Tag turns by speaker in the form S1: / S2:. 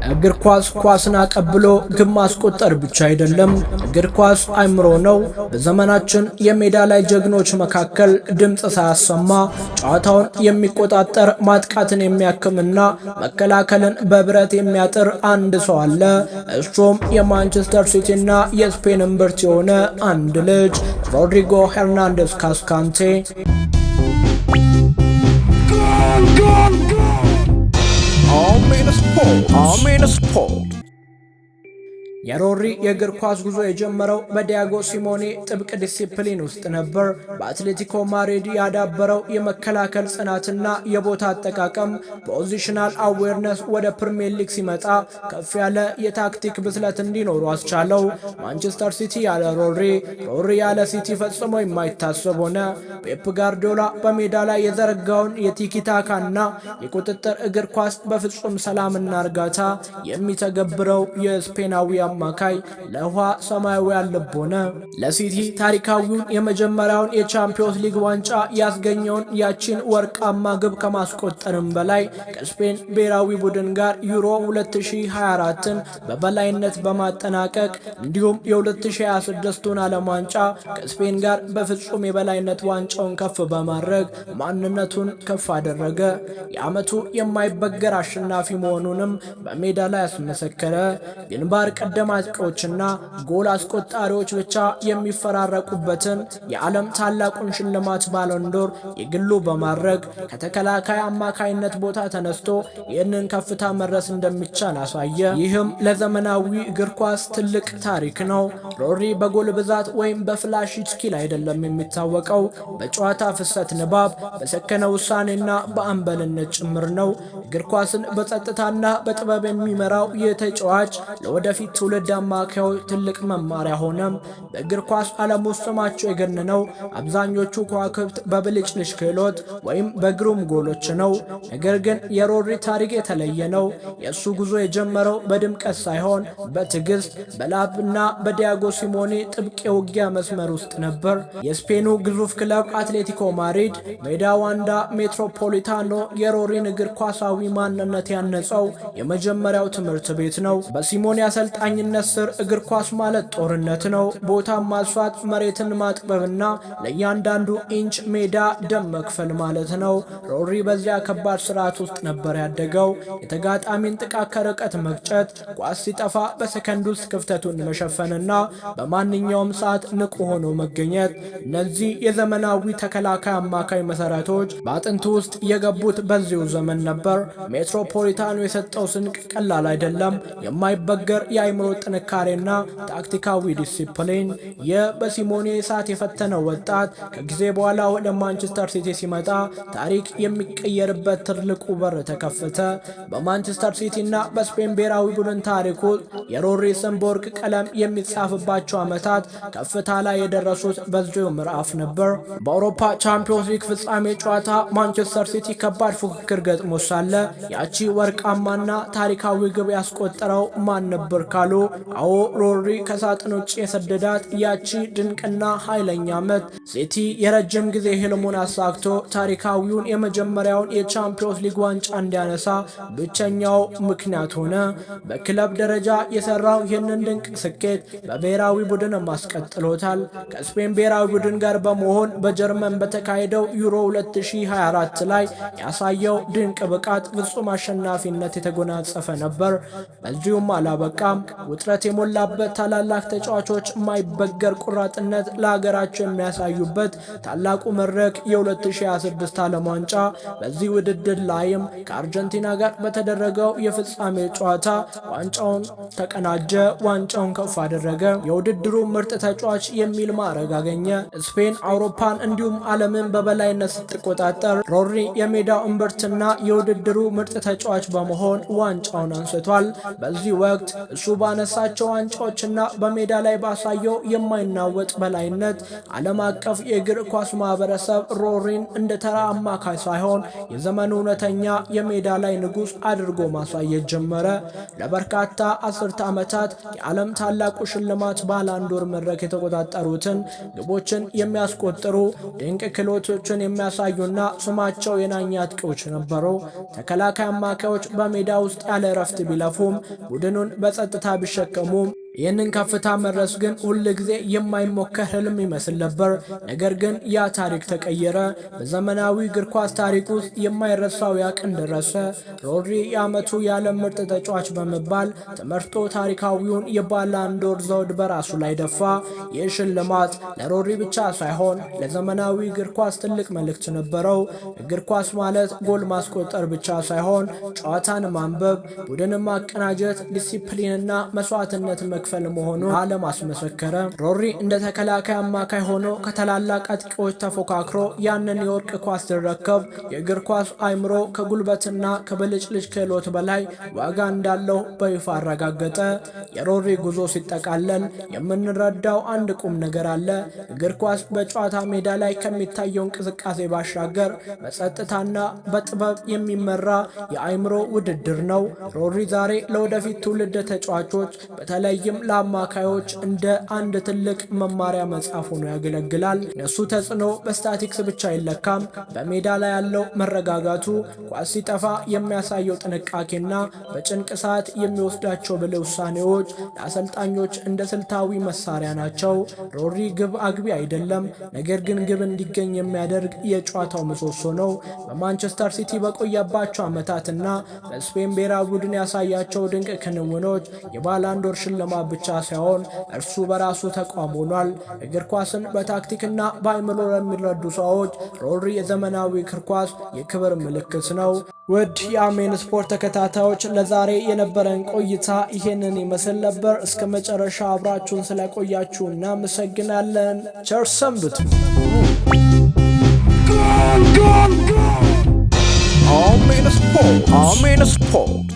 S1: እግር ኳስን አቀብሎ ግብ ማስቆጠር ብቻ አይደለም። እግር ኳስ አእምሮ ነው። በዘመናችን የሜዳ ላይ ጀግኖች መካከል ድምጽ ሳያሰማ ጨዋታውን የሚቆጣጠር ማጥቃትን የሚያክምና መከላከልን በብረት የሚያጥር አንድ ሰው አለ። እሱም የማንቸስተር ሲቲና የስፔን እምብርት የሆነ አንድ ልጅ ሮድሪጎ ሄርናንዴዝ ካስካንቴ። All sport. የሮሪ የእግር ኳስ ጉዞ የጀመረው በዲያጎ ሲሞኔ ጥብቅ ዲሲፕሊን ውስጥ ነበር። በአትሌቲኮ ማድሪድ ያዳበረው የመከላከል ጽናትና የቦታ አጠቃቀም ፖዚሽናል አዌርነስ ወደ ፕሪሚየር ሊግ ሲመጣ ከፍ ያለ የታክቲክ ብስለት እንዲኖሩ አስቻለው። ማንቸስተር ሲቲ ያለ ሮሪ ያለ ሲቲ ፈጽሞ የማይታሰብ ሆነ። ፔፕ ጋርዲዮላ በሜዳ ላይ የዘረጋውን የቲኪታካና የቁጥጥር እግር ኳስ በፍጹም ሰላምና እርጋታ የሚተገብረው የስፔናዊ አማካይ ለውሃ ሰማያዊ ያለቦነ ለሲቲ ታሪካዊውን የመጀመሪያውን የቻምፒዮንስ ሊግ ዋንጫ ያስገኘውን ያቺን ወርቃማ ግብ ከማስቆጠርም በላይ ከስፔን ብሔራዊ ቡድን ጋር ዩሮ 2024ን በበላይነት በማጠናቀቅ እንዲሁም የ2026ቱን ዓለም ዋንጫ ከስፔን ጋር በፍጹም የበላይነት ዋንጫውን ከፍ በማድረግ ማንነቱን ከፍ አደረገ። የዓመቱ የማይበገር አሸናፊ መሆኑንም በሜዳ ላይ ያስመሰከረ ግንባር ቀደም አጥቂዎችና ጎል አስቆጣሪዎች ብቻ የሚፈራረቁበትን የዓለም ታላቁን ሽልማት ባሎንዶር የግሉ በማድረግ ከተከላካይ አማካይነት ቦታ ተነስቶ ይህንን ከፍታ መድረስ እንደሚቻል አሳየ። ይህም ለዘመናዊ እግር ኳስ ትልቅ ታሪክ ነው። ሮሪ በጎል ብዛት ወይም በፍላሽ ስኪል አይደለም የሚታወቀው፣ በጨዋታ ፍሰት ንባብ፣ በሰከነ ውሳኔና በአምበልነት ጭምር ነው። እግር ኳስን በጸጥታና በጥበብ የሚመራው ይህ ተጫዋች ለወደፊት ትውልድ አማካዮች ትልቅ መማሪያ ሆነ። በእግር ኳስ ዓለም ውስጥ ስማቸው የገነነው አብዛኞቹ ከዋክብት በብልጭልጭ ክህሎት ወይም በግሩም ጎሎች ነው። ነገር ግን የሮሪ ታሪክ የተለየ ነው። የእሱ ጉዞ የጀመረው በድምቀት ሳይሆን በትዕግስት በላብና በዲያጎ ሲሞኔ ጥብቅ የውጊያ መስመር ውስጥ ነበር። የስፔኑ ግዙፍ ክለብ አትሌቲኮ ማድሪድ ሜዳ ዋንዳ ሜትሮፖሊታኖ የሮሪን እግር ኳሳዊ ማንነት ያነጸው የመጀመሪያው ትምህርት ቤት ነው። በሲሞኔ አሰልጣኝነት ስር እግር ኳስ ማለት ጦርነት ነው። ቦታ ማስፋት፣ መሬትን ማጥበብና ለእያንዳንዱ ኢንች ሜዳ ደም መክፈል ማለት ነው። ሮሪ በዚያ ከባድ ስርዓት ውስጥ ነበር ያደገው። የተጋጣሚን ጥቃት ከርቀት መግጨት፣ ኳስ ሲጠፋ በሰከንድ ውስጥ ክፍተቱን መሸፈንና በማንኛውም ሰዓት ንቁ ሆኖ መገኘት። እነዚህ የዘመናዊ ተከላካይ አማካይ መሰረቶች በአጥንቱ ውስጥ የገቡት በዚሁ ዘመን ነበር። ሜትሮፖሊታኑ የሰጠው ስንቅ ቀላል አይደለም። የማይበገር የአይምሮ ጥንካሬና ታክቲካዊ ዲሲፕሊን። በሲሞኔ እሳት የፈተነው ወጣት ከጊዜ በኋላ ወደ ማንቸስተር ሲቲ ሲመጣ ታሪክ የሚቀየርበት ትልቁ በር ተከፈተ። በማንቸስተር ሲቲና በስፔን ብሔራዊ ቡድን ታሪኩ የሮሪ ስም በወርቅ ቀለም የሚጻፍባቸው ዓመታት ከፍታ ላይ የደረሱት በዚሁ ምዕራፍ ነበር። በአውሮፓ ቻምፒዮንስ ሊግ ፍጻሜ ጨዋታ ማንቸስተር ሲቲ ከባድ ፉክክር ገጥሞ ሳለ ያቺ ወርቃማና ታሪካዊ ግብ ያስቆጠረው ማን ነበር ካሉ፣ አዎ ሮሪ ከሳጥን ውጭ የሰደዳት ያቺ ድንቅና ኃይለኛ ዓመት ሲቲ የረጅም ጊዜ ህልሙን አሳክቶ ታሪካዊውን የመጀመሪያውን የቻምፒዮንስ ሊግ ዋንጫ እንዲያነሳ ብቸኛው ምክንያት ሆነ። በክለብ ደረጃ የሰራው ይህንን ድንቅ ስኬት በብሔራዊ ቡድን ማስቀጥሎታል። ከስፔን ብሔራዊ ቡድን ጋር በመሆን በጀርመን በተካሄደው ዩሮ 2024 ላይ ያሳየው ድንቅ ብቃት ፍጹም አሸናፊነት የተጎናጸፈ ነበር። በዚሁም አላበቃም። ውጥረት የሞላበት ታላላቅ ተጫዋቾች የማይበገር ቁራጥነት ለሀገራቸው የሚያሳዩበት ታላቁ መድረክ የ2026 ዓለም ዋንጫ። በዚህ ውድድር ላይም ከአርጀንቲና ጋር በተደረገው የፍጻሜ ጨዋታ ዋንጫውን ተቀናጀ፣ ዋንጫውን ከፍ አደረገ። የውድድሩ ምርጥ ተጫዋች የሚል ማዕረግ አገኘ። ስፔን አውሮፓን እንዲሁም ዓለምን በበላይነት ስትቆጣጠር ሮሪ የሜዳው እምብርትና የውድድሩ ምርጥ ተጫዋች በመሆን ዋንጫውን አንስቷል። በዚህ ወቅት እሱ ባነሳቸው ዋንጫዎችና በሜዳ ላይ ባሳየው የማይናወጥ በላይነት ዓለም አቀፍ የእግር ኳስ ማህበረሰብ ሮሪን እንደ ተራ አማካይ ሳይሆን የዘመኑ እውነተኛ የሜዳ ላይ ንጉሥ አድርጎ ማሳየት ጀመረ። ለበርካታ አስርተ ዓመታት የዓለም ታላቁ ሽልማት ባላንድ ዶር መድረክ የተቆጣጠሩትን ግቦችን የሚያስቆጥሩ ድንቅ ክህሎቶችን የሚያሳዩና ስማቸው የናኛ አጥቂዎች ነበሩ። ተከላካይ አማካዮች በሜዳ ውስጥ ያለ እረፍት ቢለፉም ቡድኑን በጸጥታ ቢሸከሙም ይህንን ከፍታ መድረስ ግን ሁል ጊዜ የማይሞከር ህልም ይመስል ነበር። ነገር ግን ያ ታሪክ ተቀየረ። በዘመናዊ እግር ኳስ ታሪክ ውስጥ የማይረሳው ያ ቀን ደረሰ። ሮድሪ የዓመቱ የዓለም ምርጥ ተጫዋች በመባል ተመርጦ ታሪካዊውን የባላንድ ዶር ዘውድ በራሱ ላይ ደፋ። ይህ ሽልማት ለሮድሪ ብቻ ሳይሆን ለዘመናዊ እግር ኳስ ትልቅ መልእክት ነበረው። እግር ኳስ ማለት ጎል ማስቆጠር ብቻ ሳይሆን ጨዋታን ማንበብ፣ ቡድንን ማቀናጀት፣ ዲሲፕሊንና መስዋዕትነት መክፈል መሆኑን ዓለም አስመሰከረ። ሮድሪ እንደ ተከላካይ አማካይ ሆኖ ከታላላቅ አጥቂዎች ተፎካክሮ ያንን የወርቅ ኳስ ሲረከብ የእግር ኳስ አእምሮ ከጉልበትና ከብልጭልጭ ክህሎት በላይ ዋጋ እንዳለው በይፋ አረጋገጠ። የሮድሪ ጉዞ ሲጠቃለል የምንረዳው አንድ ቁም ነገር አለ። እግር ኳስ በጨዋታ ሜዳ ላይ ከሚታየው እንቅስቃሴ ባሻገር በጸጥታና በጥበብ የሚመራ የአእምሮ ውድድር ነው። ሮድሪ ዛሬ ለወደፊት ትውልድ ተጫዋቾች በተለይም ለአማካዮች እንደ አንድ ትልቅ መማሪያ መጽሐፍ ሆኖ ያገለግላል። የእሱ ተጽዕኖ በስታቲክስ ብቻ አይለካም። በሜዳ ላይ ያለው መረጋጋቱ፣ ኳስ ሲጠፋ የሚያሳየው ጥንቃቄና በጭንቅ ሰዓት የሚወስዳቸው ብልህ ውሳኔዎች ለአሰልጣኞች እንደ ስልታዊ መሳሪያ ናቸው። ሮድሪ ግብ አግቢ አይደለም፣ ነገር ግን ግብ እንዲገኝ የሚያደርግ የጨዋታው ምሰሶ ነው። በማንቸስተር ሲቲ በቆየባቸው ዓመታትና በስፔን ብሔራዊ ቡድን ያሳያቸው ድንቅ ክንውኖች የባላንድ ዶር ሽልማት ብቻ ሳይሆን እርሱ በራሱ ተቋም ሆኗል። እግር ኳስን በታክቲክና በአእምሮ ለሚረዱ ሰዎች ሮድሪ የዘመናዊ እግር ኳስ የክብር ምልክት ነው። ውድ የአሜን ስፖርት ተከታታዮች ለዛሬ የነበረን ቆይታ ይሄንን ይመስል ነበር። እስከ መጨረሻ አብራችሁን ስለቆያችሁ እናመሰግናለን። ቸር ሰንብቱ። አሜን ስፖርት